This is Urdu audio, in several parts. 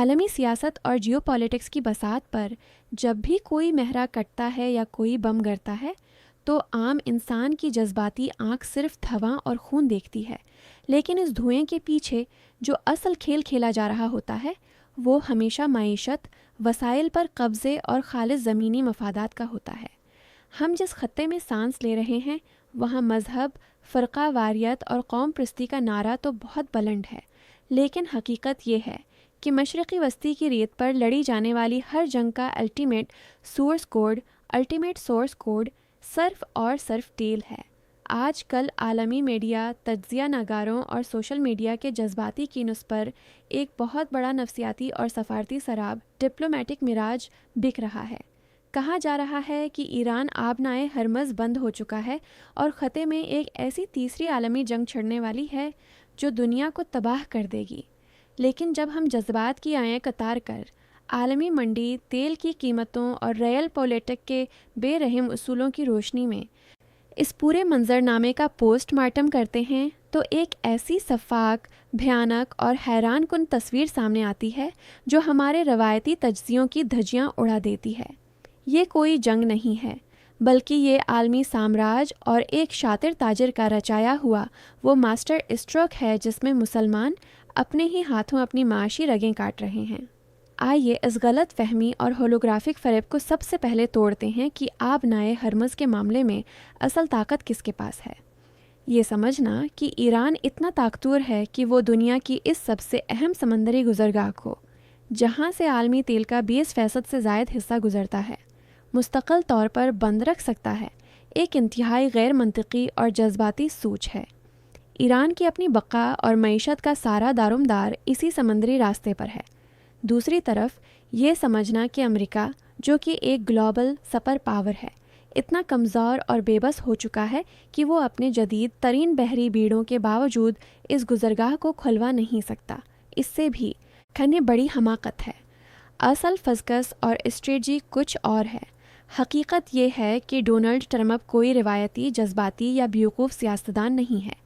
عالمی سیاست اور جیو پالیٹکس کی بساط پر جب بھی کوئی مہرا کٹتا ہے یا کوئی بم گرتا ہے تو عام انسان کی جذباتی آنکھ صرف دھواں اور خون دیکھتی ہے، لیکن اس دھوئیں کے پیچھے جو اصل کھیل کھیلا جا رہا ہوتا ہے وہ ہمیشہ معیشت، وسائل پر قبضے اور خالص زمینی مفادات کا ہوتا ہے۔ ہم جس خطے میں سانس لے رہے ہیں وہاں مذہب، فرقہ واریت اور قوم پرستی کا نعرہ تو بہت بلند ہے، لیکن حقیقت یہ ہے کہ مشرقی وسطی کی ریت پر لڑی جانے والی ہر جنگ کا الٹیمیٹ سورس کوڈ صرف اور صرف تیل ہے۔ آج کل عالمی میڈیا، تجزیہ نگاروں اور سوشل میڈیا کے جذباتی کینس پر ایک بہت بڑا نفسیاتی اور سفارتی سراب ڈپلومیٹک مراج بک رہا ہے۔ کہا جا رہا ہے کہ ایران آبنائے ہرمز بند ہو چکا ہے اور خطے میں ایک ایسی تیسری عالمی جنگ چھڑنے والی ہے جو دنیا کو تباہ کر دے گی۔ لیکن جب ہم جذبات کی آئیں قطار کر عالمی منڈی، تیل کی قیمتوں اور ریئل پولیٹک کے بے رحم اصولوں کی روشنی میں اس پورے منظرنامے کا پوسٹ مارٹم کرتے ہیں تو ایک ایسی شفاف، بھیانک اور حیران کن تصویر سامنے آتی ہے جو ہمارے روایتی تجزیوں کی دھجیاں اڑا دیتی ہے۔ یہ کوئی جنگ نہیں ہے، بلکہ یہ عالمی سامراج اور ایک شاطر تاجر کا رچایا ہوا وہ ماسٹر اسٹروک ہے جس میں مسلمان اپنے ہی ہاتھوں اپنی معاشی رگیں کاٹ رہے ہیں۔ آئیے اس غلط فہمی اور ہولوگرافک فریب کو سب سے پہلے توڑتے ہیں کہ آبنائے ہرمز کے معاملے میں اصل طاقت کس کے پاس ہے۔ یہ سمجھنا کہ ایران اتنا طاقتور ہے کہ وہ دنیا کی اس سب سے اہم سمندری گزرگاہ کو، جہاں سے عالمی تیل کا 20% سے زائد حصہ گزرتا ہے، مستقل طور پر بند رکھ سکتا ہے، ایک انتہائی غیر منطقی اور جذباتی سوچ ہے۔ ایران کی اپنی بقا اور معیشت کا سارا دارومدار اسی سمندری راستے پر ہے۔ دوسری طرف یہ سمجھنا کہ امریکہ، جو کہ ایک گلوبل سپر پاور ہے، اتنا کمزور اور بے بس ہو چکا ہے کہ وہ اپنے جدید ترین بحری بیڑوں کے باوجود اس گزرگاہ کو کھلوا نہیں سکتا، اس سے بھی کھنے بڑی حماقت ہے۔ اصل فسکس اور اسٹریٹجی کچھ اور ہے۔ حقیقت یہ ہے کہ ڈونلڈ ٹرمپ کوئی روایتی، جذباتی یا بیوقوف سیاستدان نہیں ہے،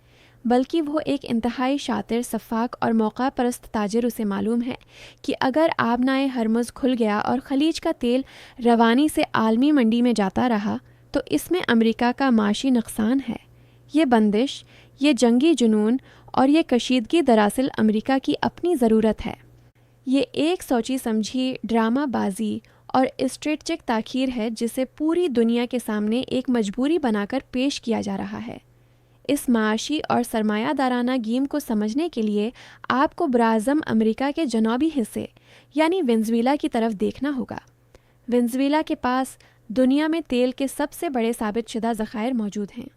بلکہ وہ ایک انتہائی شاطر، شفاق اور موقع پرست تاجر۔ اسے معلوم ہے کہ اگر آبنائے ہرمز کھل گیا اور خلیج کا تیل روانی سے عالمی منڈی میں جاتا رہا تو اس میں امریکہ کا معاشی نقصان ہے۔ یہ بندش، یہ جنگی جنون اور یہ کشیدگی دراصل امریکہ کی اپنی ضرورت ہے۔ یہ ایک سوچی سمجھی ڈرامہ بازی اور اسٹریٹجک تاخیر ہے جسے پوری دنیا کے سامنے ایک مجبوری بنا کر پیش کیا جا رہا ہے۔ اس معاشی اور سرمایہ دارانہ گیم کو سمجھنے کے لیے آپ کو براعظم امریکہ کے جنوبی حصے یعنی وینزویلا کی طرف دیکھنا ہوگا۔ وینزویلا کے پاس دنیا میں تیل کے سب سے بڑے ثابت شدہ ذخائر موجود ہیں۔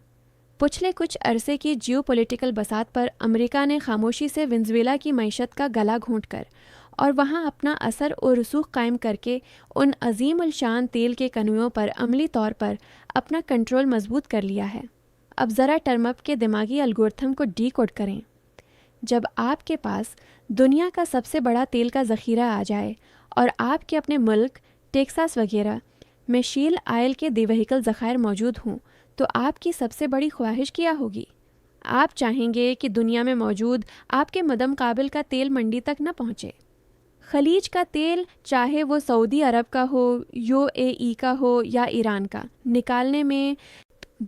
پچھلے کچھ عرصے کی جیو پولیٹیکل بساط پر امریکہ نے خاموشی سے وینزویلا کی معیشت کا گلا گھونٹ کر اور وہاں اپنا اثر و رسوخ قائم کر کے ان عظیم الشان تیل کے کنوؤں پر عملی طور پر اپنا کنٹرول مضبوط کر لیا ہے۔ اب ذرا ٹرمپ کے دماغی الگورتھم کو ڈی کوڈ کریں۔ جب آپ کے پاس دنیا کا سب سے بڑا تیل کا ذخیرہ آ جائے اور آپ کے اپنے ملک ٹیکساس وغیرہ میں شیل آئل کے دی وہیکل ذخائر موجود ہوں تو آپ کی سب سے بڑی خواہش کیا ہوگی؟ آپ چاہیں گے کہ دنیا میں موجود آپ کے مدم قابل کا تیل منڈی تک نہ پہنچے۔ خلیج کا تیل، چاہے وہ سعودی عرب کا ہو، UAE کا ہو یا ایران کا، نکالنے میں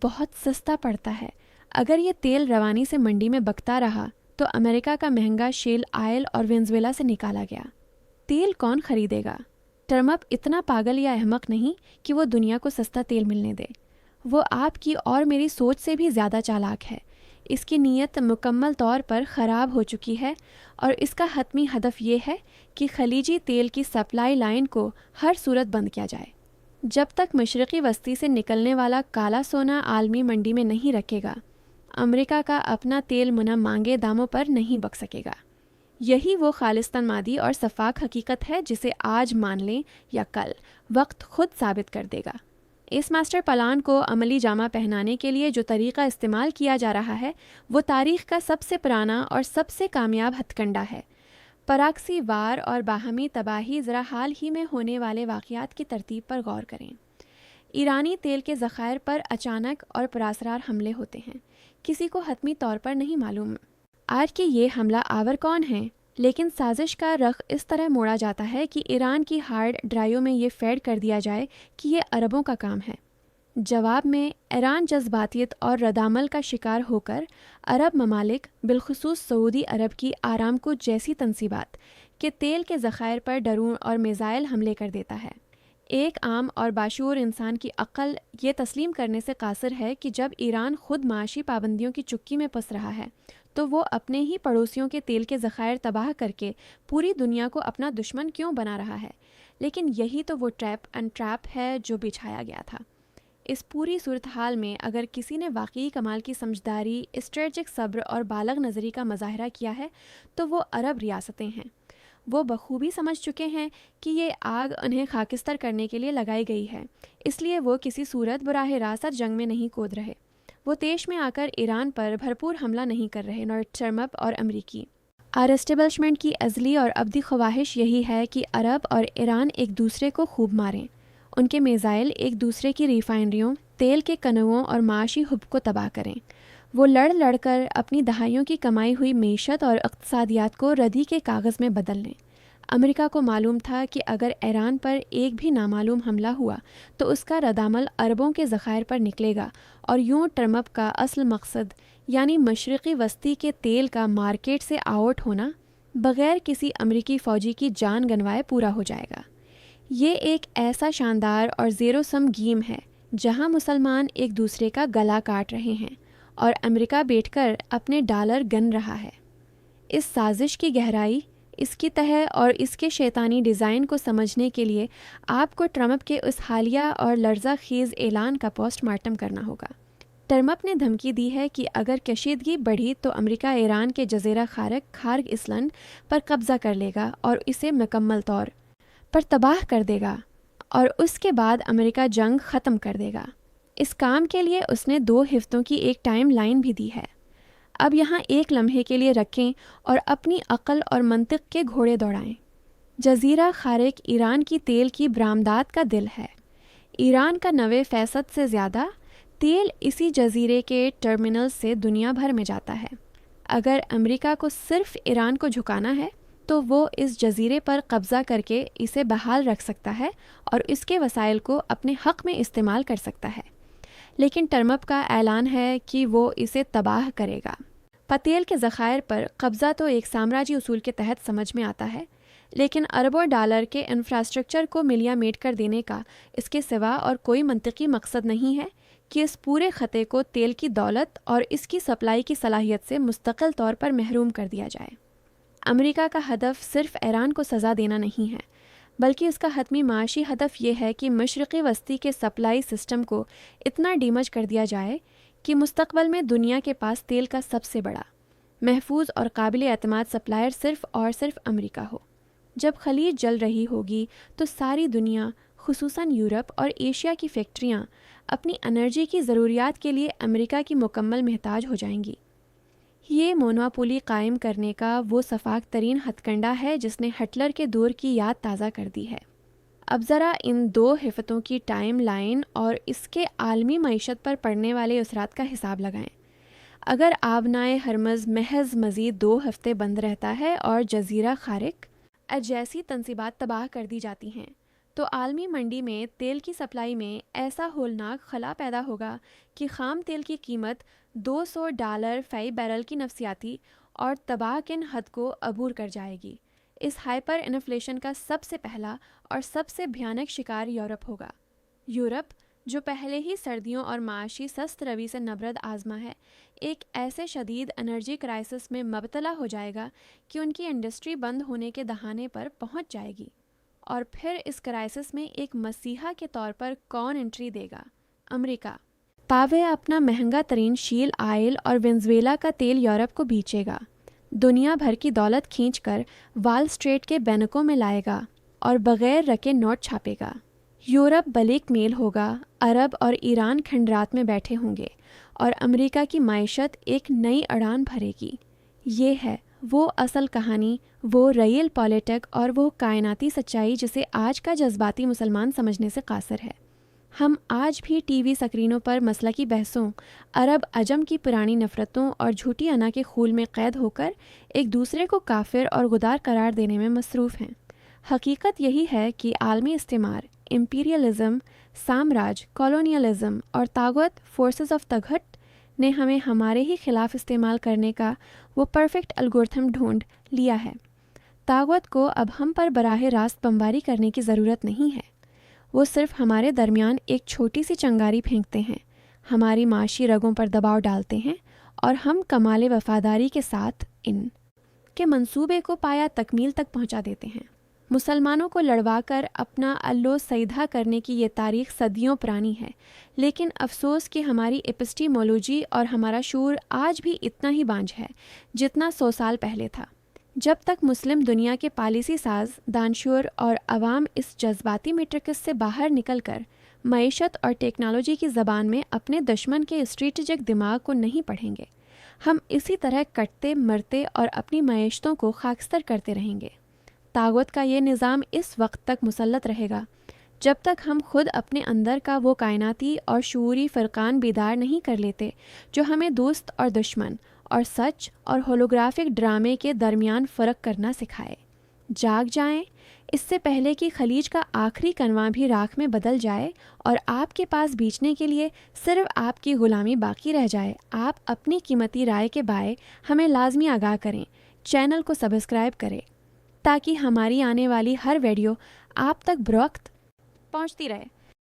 بہت سستا پڑتا ہے۔ اگر یہ تیل روانی سے منڈی میں بکتا رہا تو امریکہ کا مہنگا شیل آئل اور وینزویلا سے نکالا گیا تیل کون خریدے گا؟ ٹرمپ اتنا پاگل یا احمق نہیں کہ وہ دنیا کو سستا تیل ملنے دے۔ وہ آپ کی اور میری سوچ سے بھی زیادہ چالاک ہے۔ اس کی نیت مکمل طور پر خراب ہو چکی ہے اور اس کا حتمی ہدف یہ ہے کہ خلیجی تیل کی سپلائی لائن کو ہر صورت بند کیا جائے۔ جب تک مشرقی وسطی سے نکلنے والا کالا سونا عالمی منڈی میں نہیں رکھے گا، امریکہ کا اپنا تیل منہ مانگے داموں پر نہیں بک سکے گا۔ یہی وہ خالصتاً مادی اور شفاف حقیقت ہے جسے آج مان لیں یا کل وقت خود ثابت کر دے گا۔ اس ماسٹر پلان کو عملی جامہ پہنانے کے لیے جو طریقہ استعمال کیا جا رہا ہے وہ تاریخ کا سب سے پرانا اور سب سے کامیاب ہتھ کنڈا ہے۔ پراکسی وار اور باہمی تباہی ذرا حال ہی میں ہونے والے واقعات کی ترتیب پر غور کریں۔ ایرانی تیل کے ذخائر پر اچانک اور پراسرار حملے ہوتے ہیں۔ کسی کو حتمی طور پر نہیں معلوم آج کہ یہ حملہ آور کون ہیں، لیکن سازش کا رخ اس طرح موڑا جاتا ہے کہ ایران کی ہارڈ ڈرائیو میں یہ فیڈ کر دیا جائے کہ یہ عربوں کا کام ہے۔ جواب میں ایران جذباتیت اور ردعمل کا شکار ہو کر عرب ممالک بالخصوص سعودی عرب کی آرامکو جیسی تنصیبات کے تیل کے ذخائر پر ڈرون اور میزائل حملے کر دیتا ہے۔ ایک عام اور باشعور انسان کی عقل یہ تسلیم کرنے سے قاصر ہے کہ جب ایران خود معاشی پابندیوں کی چکی میں پس رہا ہے تو وہ اپنے ہی پڑوسیوں کے تیل کے ذخائر تباہ کر کے پوری دنیا کو اپنا دشمن کیوں بنا رہا ہے؟ لیکن یہی تو وہ ٹریپ اینڈ ٹریپ ہے جو بچھایا گیا تھا۔ اس پوری صورتحال میں اگر کسی نے واقعی کمال کی سمجھداری، اسٹریٹجک صبر اور بالغ نظری کا مظاہرہ کیا ہے تو وہ عرب ریاستیں ہیں۔ وہ بخوبی سمجھ چکے ہیں کہ یہ آگ انہیں خاکستر کرنے کے لیے لگائی گئی ہے، اس لیے وہ کسی صورت براہ راست جنگ میں نہیں کود رہے۔ وہ طیش میں آ کر ایران پر بھرپور حملہ نہیں کر رہے، نہ ٹرمپ اور امریکی۔ اسٹیبلشمنٹ کی ازلی اور ابدی خواہش یہی ہے کہ عرب اور ایران ایک دوسرے کو خوب ماریں، ان کے میزائل ایک دوسرے کی ریفائنریوں، تیل کے کنوؤں اور معاشی حب کو تباہ کریں۔ وہ لڑ لڑ کر اپنی دہائیوں کی کمائی ہوئی معیشت اور اقتصادیات کو ردی کے کاغذ میں بدل لیں۔ امریکہ کو معلوم تھا کہ اگر ایران پر ایک بھی نامعلوم حملہ ہوا تو اس کا ردعمل عربوں کے ذخائر پر نکلے گا، اور یوں ٹرمپ کا اصل مقصد یعنی مشرقی وسطی کے تیل کا مارکیٹ سے آؤٹ ہونا بغیر کسی امریکی فوجی کی جان گنوائے پورا ہو جائے گا۔ یہ ایک ایسا شاندار اور زیر و سم گیم ہے جہاں مسلمان ایک دوسرے کا گلا کاٹ رہے ہیں اور امریکہ بیٹھ کر اپنے ڈالر گن رہا ہے۔ اس سازش کی گہرائی، اس کی تہہ اور اس کے شیطانی ڈیزائن کو سمجھنے کے لیے آپ کو ٹرمپ کے اس حالیہ اور لرزہ خیز اعلان کا پوسٹ مارٹم کرنا ہوگا۔ ٹرمپ نے دھمکی دی ہے کہ اگر کشیدگی بڑھی تو امریکہ ایران کے جزیرہ خارگ اسلنڈ پر قبضہ کر لے گا اور اسے مکمل طور پر تباہ کر دے گا، اور اس کے بعد امریکہ جنگ ختم کر دے گا۔ اس کام کے لیے اس نے 2 ہفتوں کی ایک ٹائم لائن بھی دی ہے۔ اب یہاں ایک لمحے کے لیے رکھیں اور اپنی عقل اور منطق کے گھوڑے دوڑائیں۔ جزیرہ خارق ایران کی تیل کی برآمدات کا دل ہے۔ ایران کا 90% سے زیادہ تیل اسی جزیرے کے ٹرمینلز سے دنیا بھر میں جاتا ہے۔ اگر امریکہ کو صرف ایران کو جھکانا ہے تو وہ اس جزیرے پر قبضہ کر کے اسے بحال رکھ سکتا ہے اور اس کے وسائل کو اپنے حق میں استعمال کر سکتا ہے، لیکن ٹرمپ کا اعلان ہے کہ وہ اسے تباہ کرے گا۔ پتیل کے ذخائر پر قبضہ تو ایک سامراجی اصول کے تحت سمجھ میں آتا ہے، لیکن اربوں ڈالر کے انفراسٹرکچر کو ملیا میٹ کر دینے کا اس کے سوا اور کوئی منطقی مقصد نہیں ہے کہ اس پورے خطے کو تیل کی دولت اور اس کی سپلائی کی صلاحیت سے مستقل طور پر محروم کر دیا جائے۔ امریکہ کا ہدف صرف ایران کو سزا دینا نہیں ہے، بلکہ اس کا حتمی معاشی ہدف یہ ہے کہ مشرقی وسطی کے سپلائی سسٹم کو اتنا ڈیمج کر دیا جائے کہ مستقبل میں دنیا کے پاس تیل کا سب سے بڑا، محفوظ اور قابل اعتماد سپلائر صرف اور صرف امریکہ ہو۔ جب خلیج جل رہی ہوگی تو ساری دنیا، خصوصاً یورپ اور ایشیا کی فیکٹریاں اپنی انرجی کی ضروریات کے لیے امریکہ کی مکمل محتاج ہو جائیں گی۔ یہ مونوپولی قائم کرنے کا وہ سفاک ترین ہتھ کنڈا ہے جس نے ہٹلر کے دور کی یاد تازہ کر دی ہے۔ اب ذرا ان 2 ہفتوں کی ٹائم لائن اور اس کے عالمی معیشت پر پڑنے والے اثرات کا حساب لگائیں۔ اگر آبنائے ہرمز محض مزید 2 ہفتے بند رہتا ہے اور جزیرہ خارق جیسی تنصیبات تباہ کر دی جاتی ہیں تو عالمی منڈی میں تیل کی سپلائی میں ایسا ہولناک خلا پیدا ہوگا کہ خام تیل کی قیمت $200 فی بیرل کی نفسیاتی اور تباہ کن حد کو عبور کر جائے گی۔ اس ہائپر انفلیشن کا سب سے پہلا اور سب سے بھیانک شکار یورپ ہوگا۔ یورپ، جو پہلے ہی سردیوں اور معاشی سست روی سے نبرد آزما ہے، ایک ایسے شدید انرجی کرائسس میں مبتلا ہو جائے گا کہ ان کی انڈسٹری بند ہونے کے دہانے پر پہنچ جائے گی، اور پھر اس کرائسس میں ایک مسیحا کے طور پر کون انٹری دے گا؟ امریکہ۔ پاوے اپنا مہنگا ترین شیل آئل اور وینزویلا کا تیل یورپ کو بیچے گا، دنیا بھر کی دولت کھینچ کر وال اسٹریٹ کے بینکوں میں لائے گا اور بغیر رکے نوٹ چھاپے گا۔ یورپ بلیک میل ہوگا، عرب اور ایران کھنڈرات میں بیٹھے ہوں گے اور امریکہ کی معیشت ایک نئی اڑان بھرے گی۔ یہ ہے وہ اصل کہانی، وہ ریئل پالیٹک اور وہ کائناتی سچائی جسے آج کا جذباتی مسلمان سمجھنے سے قاصر ہے۔ ہم آج بھی ٹی وی سکرینوں پر مسلکی بحثوں، عرب عجم کی پرانی نفرتوں اور جھوٹی انا کے خول میں قید ہو کر ایک دوسرے کو کافر اور غدار قرار دینے میں مصروف ہیں۔ حقیقت یہی ہے کہ عالمی استعمار، امپیریلزم، سامراج، کالونیلزم اور طاغوت فورسز آف تغٹ نے ہمیں ہمارے ہی خلاف استعمال کرنے کا وہ پرفیکٹ الگورتھم ڈھونڈ لیا ہے۔ طاغوت کو اب ہم پر براہ راست بمباری کرنے کی ضرورت نہیں ہے۔ وہ صرف ہمارے درمیان ایک چھوٹی سی چنگاری پھینکتے ہیں، ہماری معاشی رگوں پر دباؤ ڈالتے ہیں اور ہم کمال وفاداری کے ساتھ ان کے منصوبے کو پایا تکمیل تک پہنچا دیتے ہیں۔ مسلمانوں کو لڑوا کر اپنا اللو سیدھا کرنے کی یہ تاریخ صدیوں پرانی ہے، لیکن افسوس کہ ہماری ایپسٹیمولوجی اور ہمارا شعور آج بھی اتنا ہی بانج ہے جتنا 100 سال پہلے تھا۔ جب تک مسلم دنیا کے پالیسی ساز، دانشور اور عوام اس جذباتی میٹرکس سے باہر نکل کر معیشت اور ٹیکنالوجی کی زبان میں اپنے دشمن کے اسٹریٹجک دماغ کو نہیں پڑھیں گے، ہم اسی طرح کٹتے مرتے اور اپنی معیشتوں کو خاکستر کرتے رہیں گے۔ طاغوت کا یہ نظام اس وقت تک مسلط رہے گا جب تک ہم خود اپنے اندر کا وہ کائناتی اور شعوری فرقان بیدار نہیں کر لیتے جو ہمیں دوست اور دشمن اور سچ اور ہولوگرافک ڈرامے کے درمیان فرق کرنا سکھائے۔ جاگ جائیں، اس سے پہلے کہ خلیج کا آخری کنواں بھی راکھ میں بدل جائے اور آپ کے پاس بیچنے کے لیے صرف آپ کی غلامی باقی رہ جائے۔ آپ اپنی قیمتی رائے کے بائے ہمیں لازمی آگاہ کریں، چینل کو سبسکرائب کریں تاکہ ہماری آنے والی ہر ویڈیو آپ تک بروقت پہنچتی رہے۔